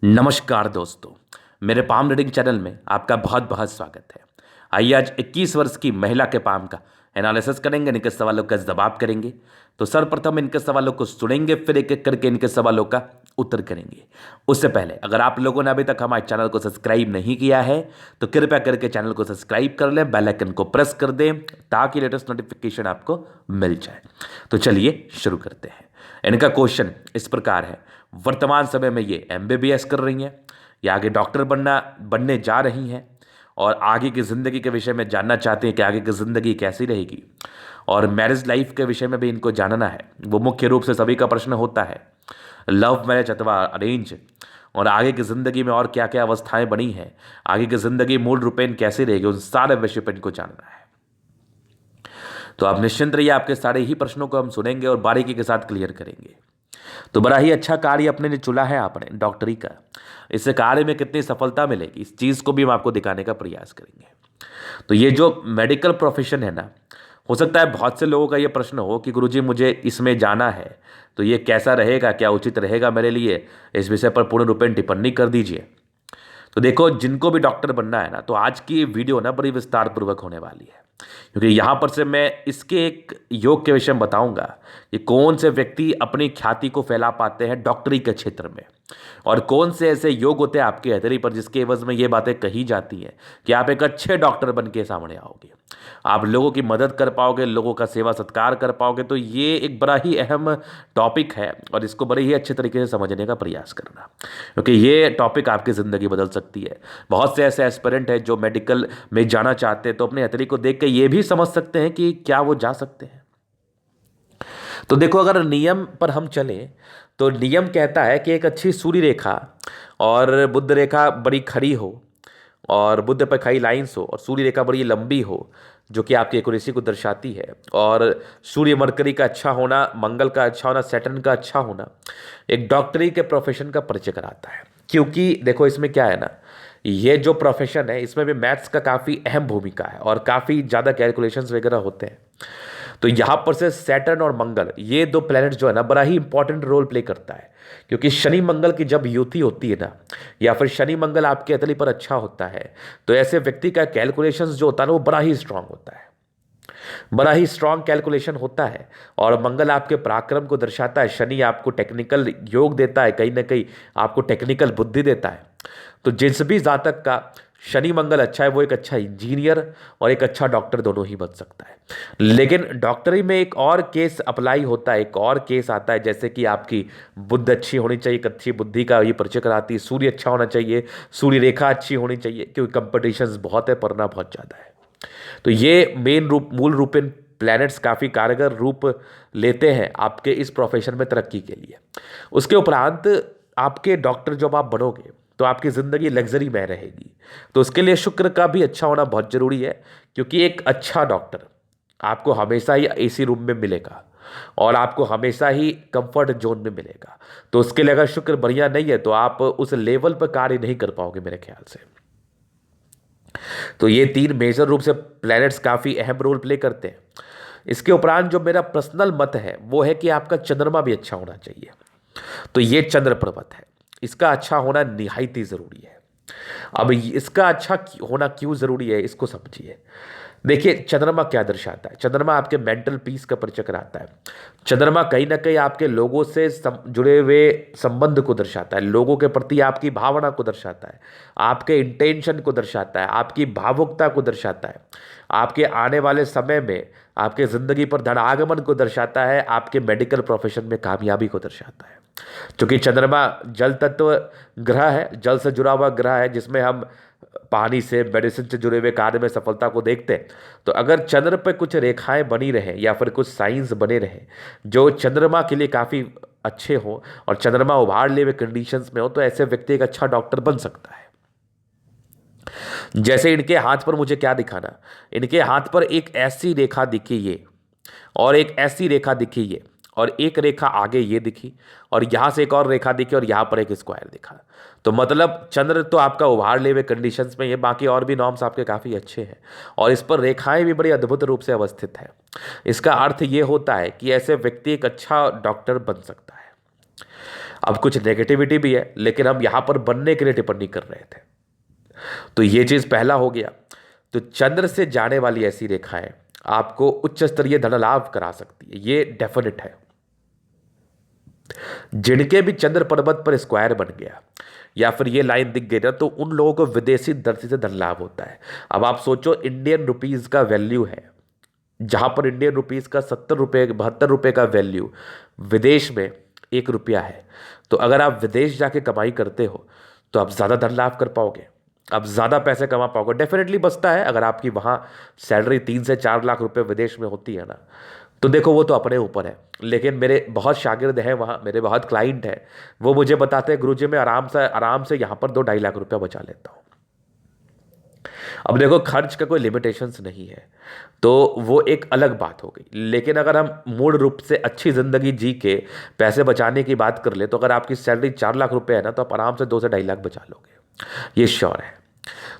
नमस्कार दोस्तों। मेरे पाम रीडिंग चैनल में आपका बहुत बहुत स्वागत है। आइए आज 21 वर्ष की महिला के पाम का एनालिसिस करेंगे, इनके सवालों का जवाब करेंगे। तो सर्वप्रथम इनके सवालों को सुनेंगे, फिर एक एक करके इनके सवालों का उत्तर करेंगे। उससे पहले अगर आप लोगों ने अभी तक हमारे चैनल को सब्सक्राइब नहीं किया है तो कृपया करके चैनल को सब्सक्राइब कर लें, बेल आइकन को प्रेस कर दें ताकि लेटेस्ट नोटिफिकेशन आपको मिल जाए। तो चलिए शुरू करते हैं। इनका क्वेश्चन इस प्रकार है, वर्तमान समय में ये एमबीबीएस कर रही हैं, ये आगे डॉक्टर बनने जा रही हैं और आगे की ज़िंदगी के विषय में जानना चाहते हैं कि आगे की ज़िंदगी कैसी रहेगी, और मैरिज लाइफ के विषय में भी इनको जानना है। वो मुख्य रूप से सभी का प्रश्न होता है, लव मैरिज अथवा अरेंज, और आगे की ज़िंदगी में और क्या क्या अवस्थाएं बनी हैं, आगे की ज़िंदगी मूल रूपेण कैसी रहेगी, उन सारे विषय पर इनको जानना है। तो आप निश्चिंत रहिए, आपके सारे ही प्रश्नों को हम सुनेंगे और बारीकी के साथ क्लियर करेंगे। तो बड़ा ही अच्छा कार्य अपने ने चुना है आपने, डॉक्टरी का। इस कार्य में कितनी सफलता मिलेगी, इस चीज़ को भी हम आपको दिखाने का प्रयास करेंगे। तो ये जो मेडिकल प्रोफेशन है ना, हो सकता है बहुत से लोगों का ये प्रश्न हो कि गुरुजी मुझे इसमें जाना है, तो ये कैसा रहेगा, क्या उचित रहेगा मेरे लिए, इस विषय पर पूर्ण रूपेण टिप्पणी कर दीजिए। तो देखो, जिनको भी डॉक्टर बनना है ना, तो आज की ये वीडियो ना बड़ी विस्तार पूर्वक होने वाली है, क्योंकि यहाँ पर से मैं इसके एक योग के विषय में बताऊंगा कि कौन से व्यक्ति अपनी ख्याति को फैला पाते हैं डॉक्टरी के क्षेत्र में, और कौन से ऐसे योग होते हैं आपके हथेली पर जिसके एवज में ये बातें कही जाती हैं कि आप एक अच्छे डॉक्टर बन के सामने आओगे, आप लोगों की मदद कर पाओगे, लोगों का सेवा सत्कार कर पाओगे। तो ये एक बड़ा ही अहम टॉपिक है और इसको बड़े ही अच्छे तरीके से समझने का प्रयास करना, क्योंकि ये टॉपिक आपकी ज़िंदगी बदल सकती है। बहुत से ऐसे एस्पिरेंट हैं जो मेडिकल में जाना चाहते हैं, तो अपने हथेली को देख के ये भी समझ सकते हैं कि क्या वो जा सकते हैं। तो देखो, अगर नियम पर हम चलें तो नियम कहता है कि एक अच्छी सूर्य रेखा और बुध रेखा बड़ी खड़ी हो, और बुध पर खड़ी लाइन्स हो, और सूर्य रेखा बड़ी लंबी हो, जो कि आपकी एक्यूरेसी को दर्शाती है, और सूर्य मरकरी का अच्छा होना, मंगल का अच्छा होना, सैटर्न का अच्छा होना एक डॉक्टरी के प्रोफेशन का परिचय कराता है। क्योंकि देखो, इसमें क्या है ना, ये जो प्रोफेशन है इसमें भी मैथ्स का काफ़ी अहम भूमिका है और काफ़ी ज़्यादा कैलकुलेशंस वगैरह होते हैं। तो यहाँ पर से सैटर्न और मंगल, ये दो प्लैनेट जो है ना, बड़ा ही इंपॉर्टेंट रोल प्ले करता है। क्योंकि शनि मंगल की जब युति होती है ना, या फिर शनि मंगल आपके हथेली पर अच्छा होता है, तो ऐसे व्यक्ति का कैलकुलेशंस जो होता है ना, वो बड़ा ही स्ट्रांग होता है, बड़ा ही स्ट्रांग कैलकुलेशन होता है। और मंगल आपके पराक्रम को दर्शाता है, शनि आपको टेक्निकल योग देता है, कहीं ना कहीं आपको टेक्निकल बुद्धि देता है। तो जिस भी जातक का शनि मंगल अच्छा है, वो एक अच्छा इंजीनियर और एक अच्छा डॉक्टर दोनों ही बन सकता है। लेकिन डॉक्टरी में एक और केस अप्लाई होता है, एक और केस आता है, जैसे कि आपकी बुद्ध अच्छी होनी चाहिए, एक अच्छी बुद्धि का ये परिचय कराती है, सूर्य अच्छा होना चाहिए, सूर्य रेखा अच्छी होनी चाहिए, क्योंकि कंपटीशंस बहुत है, पढ़ना बहुत ज़्यादा है। तो ये मेन रूप, मूल रूप इन प्लैनेट्स काफ़ी कारगर रूप लेते हैं आपके इस प्रोफेशन में तरक्की के लिए। उसके उपरांत आपके डॉक्टर जब आप बनोगे तो आपकी ज़िंदगी लग्जरी में रहेगी। तो उसके लिए शुक्र का भी अच्छा होना बहुत ज़रूरी है, क्योंकि एक अच्छा डॉक्टर आपको हमेशा ही एसी रूम में मिलेगा और आपको हमेशा ही कंफर्ट जोन में मिलेगा। तो उसके लिए अगर शुक्र बढ़िया नहीं है तो आप उस लेवल पर कार्य नहीं कर पाओगे मेरे ख्याल से। तो ये तीन मेजर रूप से प्लैनेट्स काफ़ी अहम रोल प्ले करते हैं। इसके उपरांत जो मेरा पर्सनल मत है वो है कि आपका चंद्रमा भी अच्छा होना चाहिए। तो ये चंद्र पर्वत है, इसका अच्छा होना निहायत ही ज़रूरी है। अब इसका अच्छा होना क्यों ज़रूरी है, इसको समझिए। देखिए, चंद्रमा क्या दर्शाता है, चंद्रमा आपके मेंटल पीस का परिचय कराता है। चंद्रमा कहीं ना कहीं आपके लोगों से जुड़े हुए संबंध को दर्शाता है, लोगों के प्रति आपकी भावना को दर्शाता है, आपके इंटेंशन को दर्शाता है, आपकी भावुकता को दर्शाता है, आपके आने वाले समय में आपके ज़िंदगी पर धन आगमन को दर्शाता है, आपके मेडिकल प्रोफेशन में कामयाबी को दर्शाता है। क्योंकि चंद्रमा जल तत्व ग्रह है, जल से जुड़ा हुआ ग्रह है, जिसमें हम पानी से, मेडिसिन से जुड़े हुए कार्य में सफलता को देखते हैं। तो अगर चंद्र पे कुछ रेखाएं बनी रहे या फिर कुछ साइंस बने रहे जो चंद्रमा के लिए काफ़ी अच्छे हो और चंद्रमा उभार लिए हुए कंडीशंस में हो, तो ऐसे व्यक्ति एक अच्छा डॉक्टर बन सकता है। जैसे इनके हाथ पर मुझे क्या दिखाना, इनके हाथ पर एक ऐसी रेखा दिखी ये, और एक ऐसी रेखा दिखी ये, और एक रेखा आगे ये दिखी, और यहाँ से एक और रेखा दिखी, और यहाँ पर एक स्क्वायर दिखा। तो मतलब चंद्र तो आपका उभार ले हुए कंडीशंस में, ये बाकी और भी नॉर्म्स आपके काफ़ी अच्छे हैं, और इस पर रेखाएं भी बड़ी अद्भुत रूप से अवस्थित है। इसका अर्थ ये होता है कि ऐसे व्यक्ति एक अच्छा डॉक्टर बन सकता है। अब कुछ नेगेटिविटी भी है, लेकिन हम यहां पर बनने के लिए टिप्पणी कर रहे थे। तो ये चीज पहला हो गया। तो चंद्र से जाने वाली ऐसी रेखाएं आपको उच्च स्तरीय धन लाभ करा सकती है, ये डेफिनेट है। जिनके भी चंद्र पर्वत पर स्क्वायर बन गया या फिर ये लाइन दिख गई ना, तो उन लोगों को विदेशी दृष्टि से धन लाभ होता है। अब आप सोचो, इंडियन रुपीज का वैल्यू है, जहां पर इंडियन रुपीज का 70 रुपये 72 रुपये का वैल्यू विदेश में 1 रुपया है। तो अगर आप विदेश जाके कमाई करते हो तो आप ज़्यादा धन लाभ कर पाओगे, आप ज़्यादा पैसे कमा पाओगे। डेफिनेटली बचता है, अगर आपकी वहाँ सैलरी 3 से 4 लाख रुपए विदेश में होती है ना, तो देखो वो तो अपने ऊपर है। लेकिन मेरे बहुत शागिर्द हैं वहाँ, मेरे बहुत क्लाइंट हैं, वो मुझे बताते हैं गुरुजी मैं आराम से यहाँ पर 2-2.5 लाख रुपया बचा लेता हूँ। अब देखो, खर्च का कोई लिमिटेशंस नहीं है, तो वो एक अलग बात हो गई। लेकिन अगर हम मूल रूप से अच्छी ज़िंदगी जी के पैसे बचाने की बात कर ले, तो अगर आपकी सैलरी 4 लाख रुपए है ना, तो आप आराम से 2 से 2.5 लाख बचा लोगे, ये श्योर है।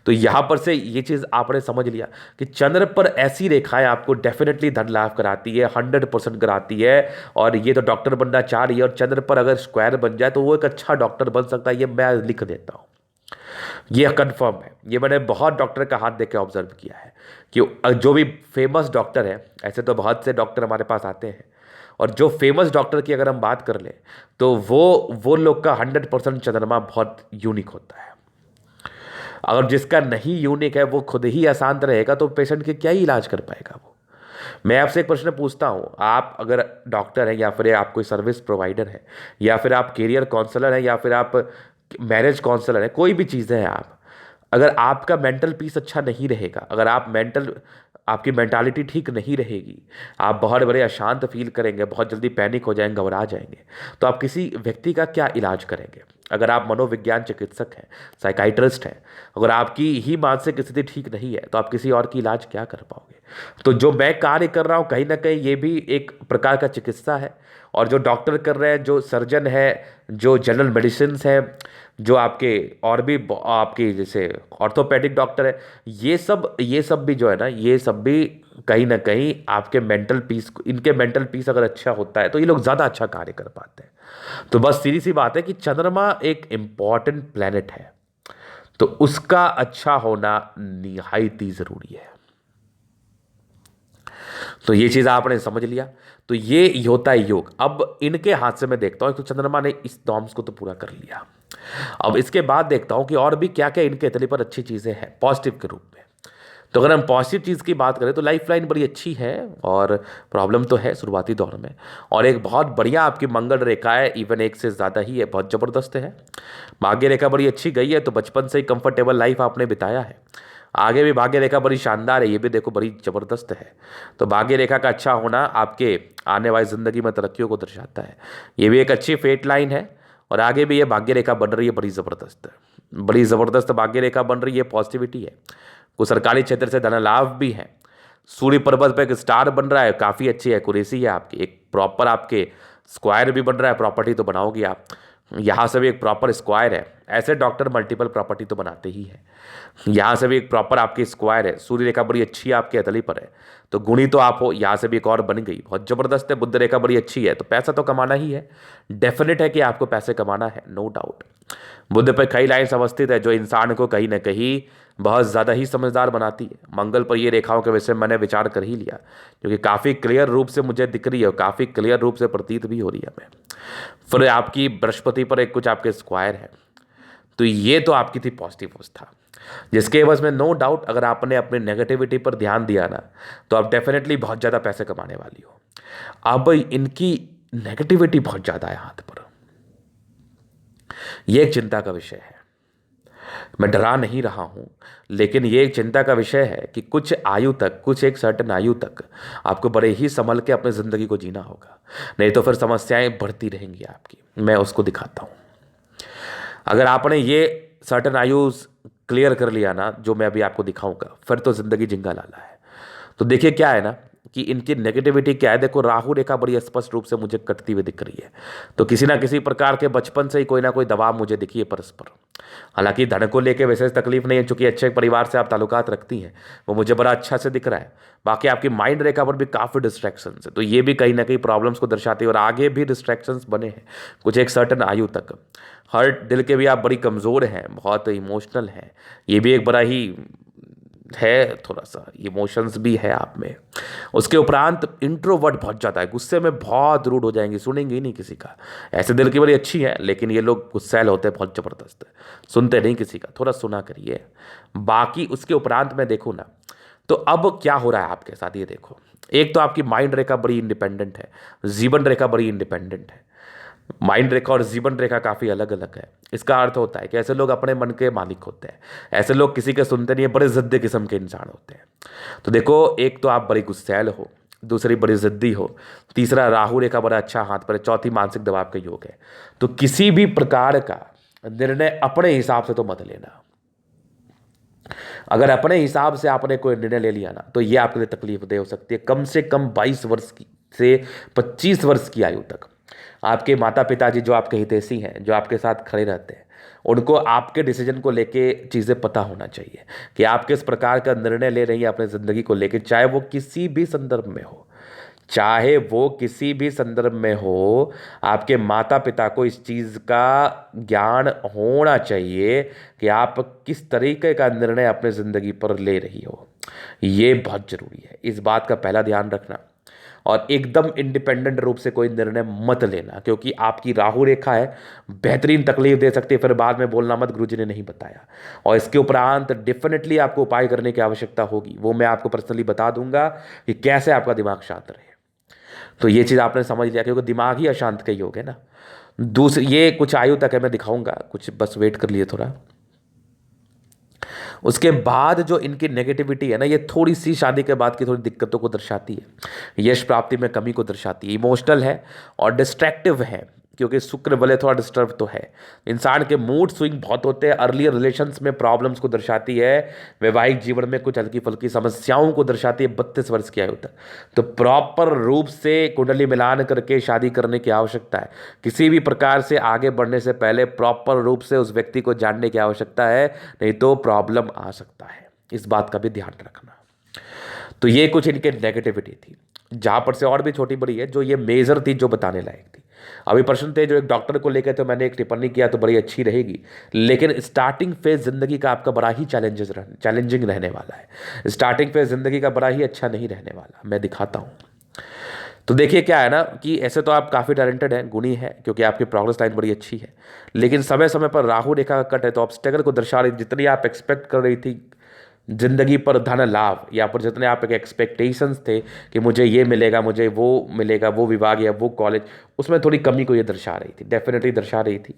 तो यहां पर से ये चीज़ आपने समझ लिया कि चंद्र पर ऐसी रेखाएं आपको डेफिनेटली धन लाभ कराती है, 100% कराती है। और ये तो डॉक्टर बनना चाह रही है, और चंद्र पर अगर स्क्वायर बन जाए तो वो एक अच्छा डॉक्टर बन सकता है, ये मैं लिख देता हूँ, ये कंफर्म है। ये मैंने बहुत डॉक्टर का हाथ देके ऑब्जर्व किया है कि जो भी फेमस डॉक्टर है, ऐसे तो बहुत से डॉक्टर हमारे पास आते हैं, और जो फेमस डॉक्टर की अगर हम बात कर लें तो वो लोग का 100% चंद्रमा बहुत यूनिक होता है। अगर जिसका नहीं यूनिक है, वो खुद ही अशांत रहेगा, तो पेशेंट के क्या ही इलाज कर पाएगा वो। मैं आपसे एक प्रश्न पूछता हूँ, आप अगर डॉक्टर हैं या फिर आप कोई सर्विस प्रोवाइडर हैं या फिर आप कैरियर काउंसलर हैं या फिर आप मैरिज काउंसलर हैं, कोई भी चीज़ है आप, अगर आपका मेंटल पीस अच्छा नहीं रहेगा, अगर आपकी मेंटालिटी ठीक नहीं रहेगी, आप बहुत बड़े अशांत फील करेंगे, बहुत जल्दी पैनिक हो जाएंगे, घबरा जाएंगे, तो आप किसी व्यक्ति का क्या इलाज करेंगे। अगर आप मनोविज्ञान चिकित्सक हैं, साइकाइट्रिस्ट हैं, अगर आपकी ही मानसिक स्थिति ठीक नहीं है, तो आप किसी और की इलाज क्या कर पाओगे। तो जो मैं कार्य कर रहा हूँ, कहीं ना कहीं ये भी एक प्रकार का चिकित्सा है। और जो डॉक्टर कर रहे हैं, जो सर्जन है, जो जनरल मेडिसिन है, जो आपके और भी आपके जैसे ऑर्थोपेडिक डॉक्टर है, ये सब भी जो है ना, ये सब भी कहीं ना कहीं आपके मेंटल पीस, इनके मेंटल पीस अगर अच्छा होता है तो ये लोग ज़्यादा अच्छा कार्य कर पाते हैं। तो बस सीधी सी बात है कि चंद्रमा एक इम्पॉर्टेंट प्लेनेट है, तो उसका अच्छा होना निहायत ही ज़रूरी है। तो ये चीज़ आपने समझ लिया। तो ये होता है योग। अब इनके हाथ से मैं देखता हूँ, तो चंद्रमा ने इस डॉम्स को तो पूरा कर लिया। अब इसके बाद देखता हूँ कि और भी क्या क्या इनके तले पर अच्छी चीज़ें हैं पॉजिटिव के रूप में। तो अगर हम पॉजिटिव चीज़ की बात करें तो लाइफ लाइन बड़ी अच्छी है, और प्रॉब्लम तो है शुरुआती दौर में, और एक बहुत बढ़िया आपकी मंगल रेखा है, इवन एक से ज़्यादा ही है, बहुत ज़बरदस्त है। भाग्य रेखा बड़ी अच्छी गई है, तो बचपन से ही कंफर्टेबल लाइफ आपने बिताया है। आगे भी भाग्य रेखा बड़ी शानदार है, ये भी देखो बड़ी ज़बरदस्त है। तो भाग्य रेखा का अच्छा होना आपके आने वाली ज़िंदगी में तरक्कियों को दर्शाता है। ये भी एक अच्छी फेट लाइन है, और आगे भी ये भाग्य रेखा बन रही है, बड़ी ज़बरदस्त है, बड़ी ज़बरदस्त भाग्य रेखा बन रही है, पॉजिटिविटी है। कुछ सरकारी क्षेत्र से धन लाभ भी है। सूर्य पर्वत पर एक स्टार बन रहा है, काफ़ी अच्छी एक्यूरेसी है आपकी, एक प्रॉपर आपके स्क्वायर भी बन रहा है, प्रॉपर्टी तो बनाओगे आप। यहाँ से भी एक प्रॉपर स्क्वायर है, ऐसे डॉक्टर मल्टीपल प्रॉपर्टी तो बनाते ही हैं। यहाँ से भी एक प्रॉपर आपकी स्क्वायर है, सूर्य रेखा बड़ी अच्छी है आपके हथेली पर है, तो गुणी तो आप हो। यहाँ से भी एक और बन गई, बहुत ज़बरदस्त है। बुध रेखा बड़ी अच्छी है, तो पैसा तो कमाना ही है, डेफिनेट है कि आपको पैसे कमाना है, नो डाउट। बुध पर कई लाइन्स अवस्थित है, जो इंसान को कहीं ना कहीं बहुत ज़्यादा ही समझदार बनाती है। मंगल पर ये रेखाओं के विषय में मैंने विचार कर ही लिया, क्योंकि काफ़ी क्लियर रूप से मुझे दिख रही है और काफ़ी क्लियर रूप से प्रतीत भी हो रही है हमें। फिर आपकी बृहस्पति पर एक कुछ आपके स्क्वायर है, तो ये तो आपकी थी पॉजिटिव अवस्था, जिसके एवज में नो डाउट अगर आपने अपने नेगेटिविटी पर ध्यान दिया ना, तो आप डेफिनेटली बहुत ज़्यादा पैसे कमाने वाली हो। अब इनकी नेगेटिविटी बहुत ज़्यादा है हाथ पर, यह एक चिंता का विषय है। मैं डरा नहीं रहा हूं, लेकिन ये एक चिंता का विषय है कि कुछ आयु तक, कुछ एक सर्टन आयु तक आपको बड़े ही संभल के अपनी ज़िंदगी को जीना होगा, नहीं तो फिर समस्याएं बढ़ती रहेंगी आपकी। मैं उसको दिखाता हूं। अगर आपने ये सर्टन आयु क्लियर कर लिया ना, जो मैं अभी आपको दिखाऊंगा, फिर तो ज़िंदगी जिंगा लाला है। तो देखिए क्या है ना, कि इनकी नेगेटिविटी क्या है। देखो राहु रेखा बड़ी स्पष्ट रूप से मुझे कटती हुई दिख रही है, तो किसी ना किसी प्रकार के बचपन से ही कोई ना कोई दबाव मुझे दिखी है परस्पर। हालांकि धन को लेकर वैसे तकलीफ नहीं है, चूंकि अच्छे परिवार से आप ताल्लुकात रखती हैं, वो मुझे बड़ा अच्छा से दिख रहा है। बाकी आपकी माइंड रेखा पर भी काफ़ी डिस्ट्रैक्शंस है, तो ये भी कहीं ना कहीं प्रॉब्लम्स को दर्शाती है, और आगे भी डिस्ट्रैक्शंस बने हैं कुछ एक सर्टन आयु तक। हर्ट दिल के भी आप बड़ी कमज़ोर हैं, बहुत इमोशनल हैं, ये भी एक बड़ा ही है, थोड़ा सा इमोशंस भी है आप में। उसके उपरांत इंट्रोवर्ट बहुत ज़्यादा है, गुस्से में बहुत रूड हो जाएंगे, सुनेंगे ही नहीं किसी का। ऐसे दिल की बड़ी अच्छी है, लेकिन ये लोग गुस्सैल होते हैं, बहुत ज़बरदस्त है, सुनते नहीं किसी का, थोड़ा सुना करिए। बाकी उसके उपरांत मैं देखूँ ना, तो अब क्या हो रहा है आपके साथ ये देखो। एक तो आपकी माइंड रेखा बड़ी इंडिपेंडेंट है, जीवन रेखा बड़ी इंडिपेंडेंट है। माइंड रेखा और जीवन रेखा काफ़ी अलग अलग है। इसका अर्थ होता है कि ऐसे लोग अपने मन के मालिक होते हैं, ऐसे लोग किसी के सुनते नहीं है, बड़े ज़िद्दी किस्म के इंसान होते हैं। तो देखो, एक तो आप बड़ी गुस्सैल हो, दूसरी बड़ी ज़िद्दी हो, तीसरा राहु रेखा बड़ा अच्छा हाथ पर है, चौथी मानसिक दबाव का योग है। तो किसी भी प्रकार का निर्णय अपने हिसाब से तो मत लेना। अगर अपने हिसाब से आपने कोई निर्णय ले लिया ना, तो ये आपके लिए तकलीफ दे हो सकती है। कम से कम 22 वर्ष की से 25 वर्ष की आयु तक आपके माता पिताजी जो आपके हितैषी हैं, जो आपके साथ खड़े रहते हैं, उनको आपके डिसीजन को लेके चीज़ें पता होना चाहिए कि आप किस प्रकार का निर्णय ले रही हैं अपने ज़िंदगी को लेके, चाहे वो किसी भी संदर्भ में हो, चाहे वो किसी भी संदर्भ में हो। आपके माता पिता को इस चीज़ का ज्ञान होना चाहिए कि आप किस तरीके का निर्णय अपने ज़िंदगी पर ले रही हो। ये बहुत ज़रूरी है, इस बात का पहला ध्यान रखना। और एकदम इंडिपेंडेंट रूप से कोई निर्णय मत लेना, क्योंकि आपकी राहु रेखा है, बेहतरीन तकलीफ दे सकती है, फिर बाद में बोलना मत गुरुजी ने नहीं बताया। और इसके उपरांत डेफिनेटली आपको उपाय करने की आवश्यकता होगी, वो मैं आपको पर्सनली बता दूंगा कि कैसे आपका दिमाग शांत रहे। तो ये चीज़ आपने समझ लिया, क्योंकि दिमाग ही अशांत का योग है ना। दूसरी, ये कुछ आयु तक है, मैं दिखाऊंगा, कुछ बस वेट कर लिए थोड़ा। उसके बाद जो इनकी नेगेटिविटी है ना, ये थोड़ी सी शादी के बाद की थोड़ी दिक्कतों को दर्शाती है, यश प्राप्ति में कमी को दर्शाती है, इमोशनल है और डिस्ट्रैक्टिव है, क्योंकि शुक्र भले थोड़ा डिस्टर्ब तो है। इंसान के मूड स्विंग बहुत होते हैं, अर्लियर रिलेशंस में प्रॉब्लम्स को दर्शाती है, वैवाहिक जीवन में कुछ हल्की फुल्की समस्याओं को दर्शाती है 32 वर्ष की आयु तक। तो प्रॉपर रूप से कुंडली मिलान करके शादी करने की आवश्यकता है। किसी भी प्रकार से आगे बढ़ने से पहले प्रॉपर रूप से उस व्यक्ति को जानने की आवश्यकता है, नहीं तो प्रॉब्लम आ सकता है, इस बात का भी ध्यान रखना। तो ये कुछ इनके नेगेटिविटी थी, जहाँ पर से और भी छोटी बड़ी है, जो ये मेजर थी, जो बताने लायक थी। अभी प्रश्न थे जो एक डॉक्टर को लेकर, तो मैंने एक टिप्पणी किया तो बड़ी अच्छी रहेगी, लेकिन स्टार्टिंग फेज जिंदगी का आपका बड़ा ही चैलेंजिंग रहने वाला है। स्टार्टिंग फेज जिंदगी का बड़ा ही अच्छा नहीं रहने वाला, मैं दिखाता हूँ। तो देखिए क्या है ना, कि ऐसे तो आप काफ़ी टैलेंटेड हैं, गुणी हैं, क्योंकि आपकी प्रोग्रेस लाइन बड़ी अच्छी है, लेकिन समय समय पर राहु रेखा का कट है, तो ऑब्स्टेकल को दर्शा रही, जितनी आप एक्सपेक्ट कर रही थी जिंदगी पर धन लाभ, या पर जितने आप एक एक्सपेक्टेशंस थे कि मुझे ये मिलेगा, मुझे वो मिलेगा, वो विभाग या वो कॉलेज, उसमें थोड़ी कमी को ये दर्शा रही थी, डेफिनेटली दर्शा रही थी।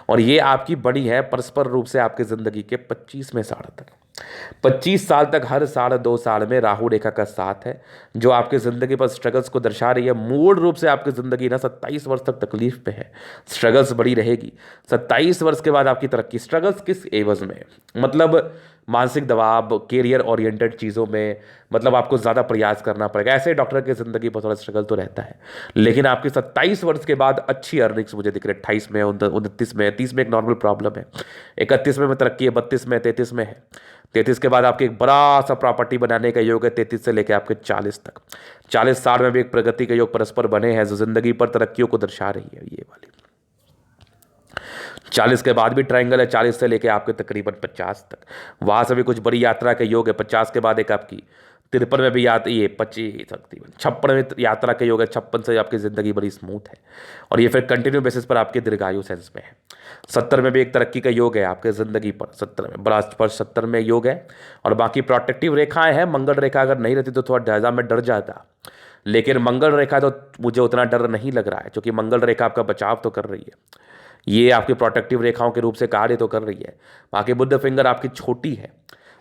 और ये आपकी बड़ी है परस्पर रूप से आपकी ज़िंदगी के 25वें साल तक, 25 साल तक हर साल 2 साल में राहु रेखा का साथ है, जो आपकी ज़िंदगी पर स्ट्रगल्स को दर्शा रही है। मूल रूप से आपकी ज़िंदगी ना 27 वर्ष तक तकलीफ पे है, स्ट्रगल्स बड़ी रहेगी। 27 वर्ष के बाद आपकी तरक्की, स्ट्रगल्स किस एवज में, मतलब मानसिक दबाव, कैरियर ओरिएंटेड चीज़ों में, मतलब आपको ज़्यादा प्रयास करना पड़ेगा। ऐसे डॉक्टर की ज़िंदगी पर थोड़ा स्ट्रगल तो रहता है, लेकिन आपकी 27 वर्ष के बाद अच्छी अर्निंग्स मुझे दिख रही है। 28 में, 29 में, 30 में एक नॉर्मल प्रॉब्लम है, 31 में तरक्की है, 32 में, 33 में है। 33 के बाद आपके एक बड़ा सा प्रॉपर्टी बनाने का योग है, 33 से लेकर आपके 40 तक। 40 साल में भी एक प्रगति के योग परस्पर बने हैं, जो जिंदगी पर तरक्कियों को दर्शा रही है, ये वाली। 40 के बाद भी ट्रायंगल है, 40 से लेके आपके तकरीबन 50 तक, वहां से भी कुछ बड़ी यात्रा के योग है। 50 के बाद एक आपकी 53 में भी ये 25 तकरीबन 56 में यात्रा के योग है। 56 से आपकी ज़िंदगी बड़ी स्मूथ है, और ये फिर कंटिन्यू बेसिस पर आपके दीर्घायु सेंस में है। 70 में भी एक तरक्की का योग है आपके ज़िंदगी पर, 70 में बड़ा स्पर्श 70 में योग है। और बाकी प्रोटेक्टिव रेखाएं हैं, मंगल रेखा अगर नहीं रहती तो थोड़ा ढाजा में डर जाता, लेकिन मंगल रेखा तो मुझे उतना डर नहीं लग रहा है, क्योंकि मंगल रेखा आपका बचाव तो कर रही है, ये आपकी प्रोटेक्टिव रेखाओं के रूप से कार्य तो कर रही है। बाकी बुद्ध फिंगर आपकी छोटी है,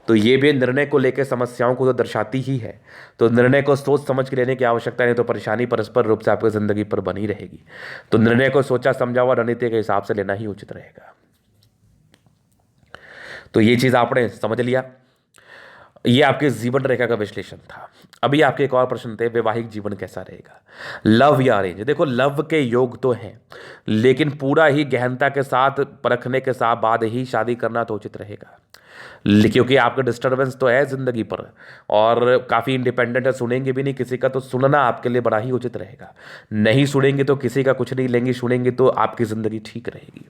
तो ये भी निर्णय को लेकर समस्याओं को तो दर्शाती ही है। तो निर्णय को सोच समझ के लेने की आवश्यकता नहीं, तो परेशानी परस्पर रूप से आपकी ज़िंदगी पर बनी रहेगी। तो निर्णय को सोचा समझा हुआ रणनीति के हिसाब से लेना ही उचित रहेगा। तो ये चीज़ आपने समझ लिया। ये आपके जीवन रेखा का विश्लेषण था। अभी आपके एक और प्रश्न थे, वैवाहिक जीवन कैसा रहेगा, लव या अरेंज। देखो लव के योग तो हैं, लेकिन पूरा ही गहनता के साथ परखने के साथ बाद ही शादी करना तो उचित रहेगा। क्योंकि आपका डिस्टरबेंस तो है जिंदगी पर, और काफ़ी इंडिपेंडेंट है, सुनेंगे भी नहीं किसी का, तो सुनना आपके लिए बड़ा ही उचित रहेगा। नहीं सुनेंगे तो किसी का कुछ नहीं लेंगे, सुनेंगे तो आपकी ज़िंदगी ठीक रहेगी।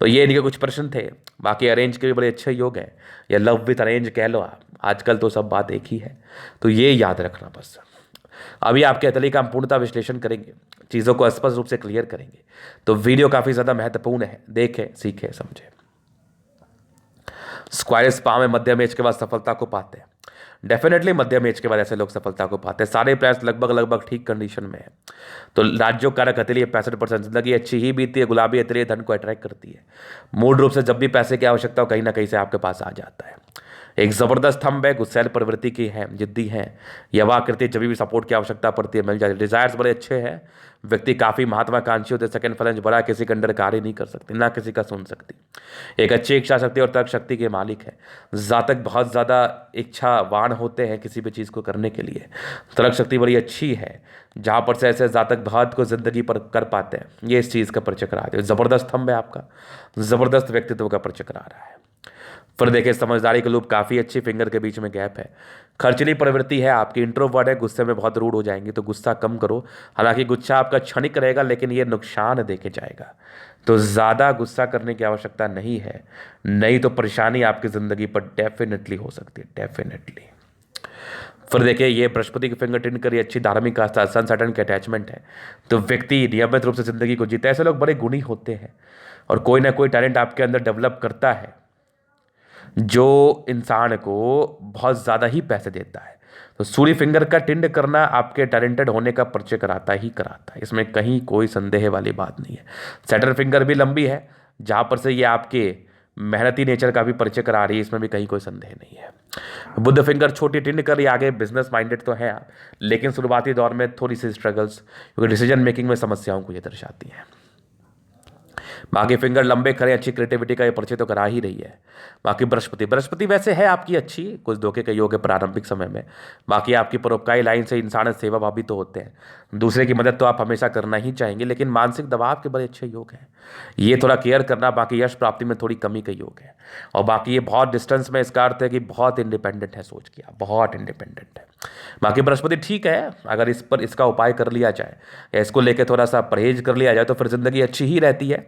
तो ये इनके कुछ प्रश्न थे। बाकी अरेंज के भी बड़े अच्छे योग हैं, या लव विथ अरेंज कह लो आप, आजकल तो सब बात एक ही है। तो ये याद रखना बस। अभी आपके अतली का हम पूर्णतः विश्लेषण करेंगे, चीज़ों को स्पष्ट रूप से क्लियर करेंगे। तो वीडियो काफ़ी ज़्यादा महत्वपूर्ण है, देखें सीखें समझें। स्क्वायर स्पा में मध्यम एज के बाद सफलता को पाते हैं। डेफिनेटली मध्यम एज के बाद ऐसे लोग सफलता को पाते हैं। सारे प्लैनेट्स लगभग ठीक कंडीशन में है। तो राज्यों कारक हथेली 65%, जिंदगी अच्छी ही बीती है। गुलाबी हथेली धन को अट्रैक्ट करती है। मूल रूप से जब भी पैसे की आवश्यकता हो, कहीं ना कहीं से आपके पास आ जाता है। एक जबरदस्त थंब है, गुस्सैल प्रवृत्ति की है, जिद्दी है, यवाकृति, जब भी सपोर्ट की आवश्यकता पड़ती है मिल जाती है। डिजायर्स बड़े अच्छे हैं, व्यक्ति काफ़ी महत्वाकांक्षी होते, सेकंड फ्लैंज बड़ा, किसी के अंडर कार्य नहीं कर सकती, ना किसी का सुन सकती। एक अच्छी इच्छा शक्ति और तर्क शक्ति के मालिक है। जातक बहुत ज़्यादा इच्छावान होते हैं किसी भी चीज़ को करने के लिए। तर्क शक्ति बड़ी अच्छी है, जहाँ पर से ऐसे जातक बहुत को जिंदगी पर कर पाते हैं। ये इस चीज़ का परिचय करा रहे हो। ज़बरदस्त थंब है आपका, ज़बरदस्त व्यक्तित्व का परिचय करा रहा है। फिर देखिए समझदारी का लूप काफ़ी अच्छी, फिंगर के बीच में गैप है। खर्चीली प्रवृत्ति है आपकी, इंट्रोवर्ट है, गुस्से में बहुत रूड हो जाएंगे, तो गुस्सा कम करो। हालांकि गुस्सा आपका क्षणिक रहेगा, लेकिन ये नुकसान देके जाएगा, तो ज़्यादा गुस्सा करने की आवश्यकता नहीं है, नहीं तो परेशानी आपकी ज़िंदगी पर डेफिनेटली हो सकती है, डेफिनेटली। फिर देखिए ये बृहस्पति की फिंगर टिन करी, अच्छी धार्मिक आस्था, सन सैटर्न के अटैचमेंट है, तो व्यक्ति नियमित रूप से ज़िंदगी को जीता है। ऐसे लोग बड़े गुणी होते हैं, और कोई ना कोई टैलेंट आपके अंदर डेवलप करता है, जो इंसान को बहुत ज़्यादा ही पैसे देता है। तो सूर्य फिंगर का टिंड करना आपके टैलेंटेड होने का परिचय कराता ही कराता है, इसमें कहीं कोई संदेह वाली बात नहीं है। सैटर्न फिंगर भी लंबी है, जहाँ पर से ये आपके मेहनती नेचर का भी परिचय करा रही है, इसमें भी कहीं कोई संदेह नहीं है। बुद्ध फिंगर छोटी टिंड कर, ये आगे बिजनेस माइंडेड तो है आप, लेकिन शुरुआती दौर में थोड़ी सी स्ट्रगल्स, क्योंकि डिसीजन मेकिंग में समस्याओं को ये दर्शाती है। बाकी फिंगर लंबे खड़े, अच्छी क्रिएटिविटी का ये परिचय तो करा ही रही है। बाकी बृहस्पति वैसे है आपकी अच्छी, कुछ धोखे के योग है प्रारंभिक समय में। बाकी आपकी परोपकारी लाइन से इंसान सेवा भावी तो होते हैं, दूसरे की मदद तो आप हमेशा करना ही चाहेंगे, लेकिन मानसिक दबाव के बड़े अच्छे योग हैं, ये थोड़ा केयर करना। बाकी यश प्राप्ति में थोड़ी कमी का योग है। और बाकी ये बहुत डिस्टेंस में, इसका अर्थ है कि बहुत इंडिपेंडेंट है, सोच किया बहुत इंडिपेंडेंट है। बाकी बृहस्पति ठीक है, अगर इस पर इसका उपाय कर लिया जाए या इसको लेकर थोड़ा सा परहेज कर लिया जाए, तो फिर ज़िंदगी अच्छी ही रहती है।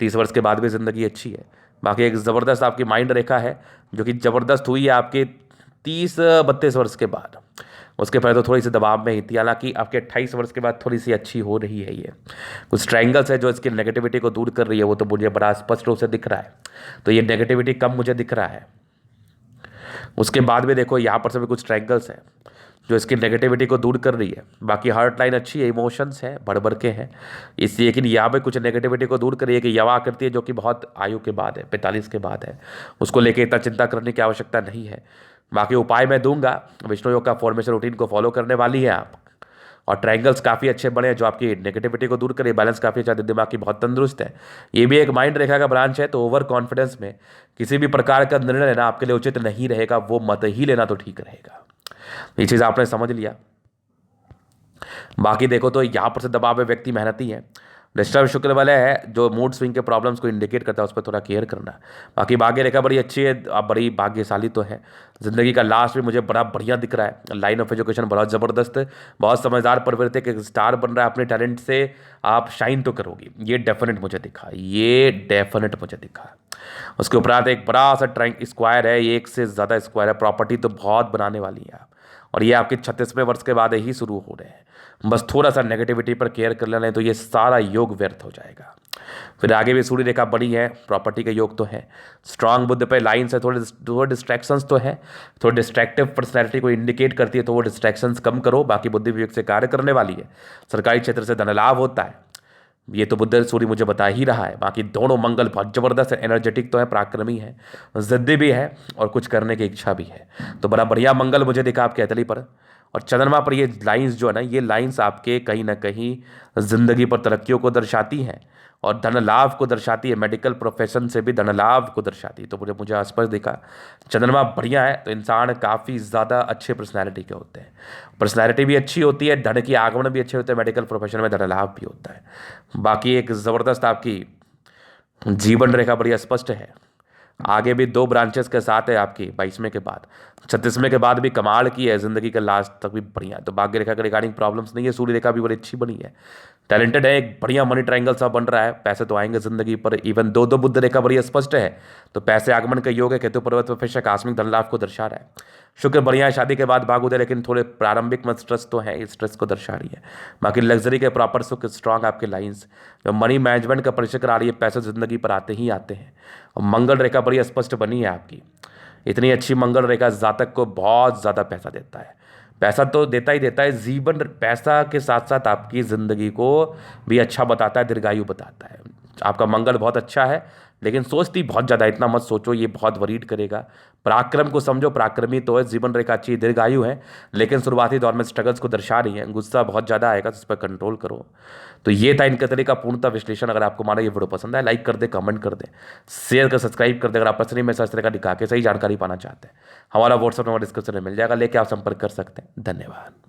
30 वर्ष के बाद भी ज़िंदगी अच्छी है। बाकी एक ज़बरदस्त आपकी माइंड रेखा है, जो कि ज़बरदस्त हुई है आपके 30-32 वर्ष के बाद। उसके पहले तो थोड़ी सी दबाव में ही थी, हालांकि आपके 28 वर्ष के बाद थोड़ी सी अच्छी हो रही है। ये कुछ ट्रायंगल्स है जो इसकी नेगेटिविटी को दूर कर रही है, वो तो मुझे बड़ा स्पष्ट रूप से दिख रहा है। तो ये नेगेटिविटी कम मुझे दिख रहा है। उसके बाद भी देखो यहाँ पर से भी कुछ ट्रायंगल्स है जो इसकी नेगेटिविटी को दूर कर रही है। बाकी हार्ट लाइन अच्छी है, इमोशंस है, बढ़ के हैं इसलिए, लेकिन यहाँ पे कुछ नेगेटिविटी को दूर कर रही है कि यवा करती है, जो कि बहुत आयु के बाद है, 45 के बाद है। उसको लेके इतना चिंता करने की आवश्यकता नहीं है। बाकी उपाय मैं दूंगा, विष्णु योग का फॉर्मेशन रूटीन को फॉलो करने वाली है आप। और ट्रायंगल्स काफ़ी अच्छे बने हैं जो आपकी नेगेटिविटी को दूर करे। बैलेंस काफ़ी अच्छा, दिमाग की बहुत तंदुरुस्त है। ये भी एक माइंड रेखा का ब्रांच है, तो ओवर कॉन्फिडेंस में किसी भी प्रकार का निर्णय लेना आपके लिए उचित नहीं रहेगा, वो मत ही लेना तो ठीक रहेगा। ये चीज़ आपने समझ लिया। बाकी देखो तो यहाँ पर से दबाव में व्यक्ति मेहनती है। डिस्टर्ब शुक्र वाले है, जो मूड स्विंग के प्रॉब्लम्स को इंडिकेट करता है, उस पर थोड़ा केयर करना। बाकी भाग्य रेखा बड़ी अच्छी है, आप बड़ी भाग्यशाली तो है। जिंदगी का लास्ट भी मुझे बड़ा बढ़िया दिख रहा है। लाइन ऑफ एजुकेशन बहुत ज़बरदस्त है, बहुत समझदार प्रवृत्ति के स्टार बन रहा है। अपने टैलेंट से आप शाइन तो करोगी, ये डेफिनेट मुझे दिखा, ये डेफिनेट मुझे दिखा। उसके उपरांत एक बड़ा सा ट्रायंगल स्क्वायर है, एक से ज़्यादा स्क्वायर है। प्रॉपर्टी तो बहुत बनाने वाली है आप, और ये आपके 36वें वर्ष के बाद ही शुरू हो रहे हैं। बस थोड़ा सा नेगेटिविटी पर केयर कर लेना है, तो ये सारा योग व्यर्थ हो जाएगा। फिर आगे भी सूर्य रेखा बड़ी है, प्रॉपर्टी का योग तो है। स्ट्रांग बुद्ध पे लाइन से थोड़े डिस्ट्रैक्शंस तो है, थोड़ी डिस्ट्रैक्टिव पर्सनैलिटी को इंडिकेट करती है, तो वो डिस्ट्रैक्शंस कम करो। बाकी बुद्धि विवेक से कार्य करने वाली है। सरकारी क्षेत्र से धन लाभ होता है, ये तो बुद्ध सूर्य मुझे बता ही रहा है। बाकी दोनों मंगल बहुत जबरदस्त है, एनर्जेटिक तो है, पराक्रमी है, जिद्दी भी है, और कुछ करने की इच्छा भी है। तो बड़ा बढ़िया मंगल मुझे दिखा आपके अतली पर। और चंद्रमा पर ये लाइंस जो है ना, ये लाइंस आपके कहीं ना कहीं जिंदगी पर तरक्कियों को दर्शाती हैं और धन लाभ को दर्शाती है, मेडिकल प्रोफेशन से भी धन लाभ को दर्शाती है। तो मुझे मुझे आसपास देखा चंद्रमा बढ़िया है तो इंसान काफ़ी ज़्यादा अच्छे पर्सनैलिटी के होते हैं, पर्सनैलिटी भी अच्छी होती है, धन की आगमन भी अच्छे होते हैं, मेडिकल प्रोफेशन में धन लाभ भी होता है। बाकी एक ज़बरदस्त आपकी जीवन रेखा बड़ी स्पष्ट है, आगे भी 2 ब्रांचेस के साथ है आपकी 22वें के बाद, 36वें के बाद भी कमाल की है, जिंदगी के लास्ट तक भी बढ़िया है। तो भाग्य रेखा के रिगार्डिंग प्रॉब्लम्स नहीं है, सूर्य रेखा भी बड़ी अच्छी बनी है, टैलेंटेड है, एक बढ़िया मनी ट्रायंगल सा बन रहा है, पैसे तो आएंगे जिंदगी पर। इवन 2 बुध रेखा बड़ी स्पष्ट है, तो पैसे आगमन का योग है, केतु पर्वत पर फिर आकस्मिक धन लाभ को दर्शा रहा है। शुक्र बढ़िया है, शादी के बाद भाग उदय, लेकिन थोड़े प्रारंभिक में स्ट्रेस तो है, इस स्ट्रेस को दर्शा रही है। बाकी लग्जरी के प्रॉपर सुख स्ट्रांग आपके लाइंस, जो मनी मैनेजमेंट का परिचय करा रही है, पैसे जिंदगी पर आते ही आते हैं। और मंगल रेखा बड़ी स्पष्ट बनी है आपकी, इतनी अच्छी मंगल रेखा जातक को बहुत ज़्यादा पैसा देता है, पैसा तो देता ही देता है, जीवन पैसा के साथ साथ आपकी ज़िंदगी को भी अच्छा बताता है, दीर्घायु बताता है। आपका मंगल बहुत अच्छा है, लेकिन सोचती बहुत ज़्यादा, इतना मत सोचो, ये बहुत वरीड करेगा। पराक्रम को समझो, पराक्रमी तो है, जीवन रेखा अच्छी दीर्घायु है, लेकिन शुरुआती दौर में स्ट्रगल्स को दर्शा रही है, गुस्सा बहुत ज़्यादा आएगा तो उस पर कंट्रोल करो। तो ये था इनके तरीके का पूर्णतः विश्लेषण। अगर आपको हमारा ये वीडियो पसंद आए, लाइक कर दे, कमेंट कर दे, शेयर कर, सब्सक्राइब कर दे। अगर आप पर्सनली में इस तरह का दिखा के सही जानकारी पाना चाहते हैं, हमारा व्हाट्सअप नंबर डिस्क्रिप्शन में मिल जाएगा, लेके आप संपर्क कर सकते हैं। धन्यवाद।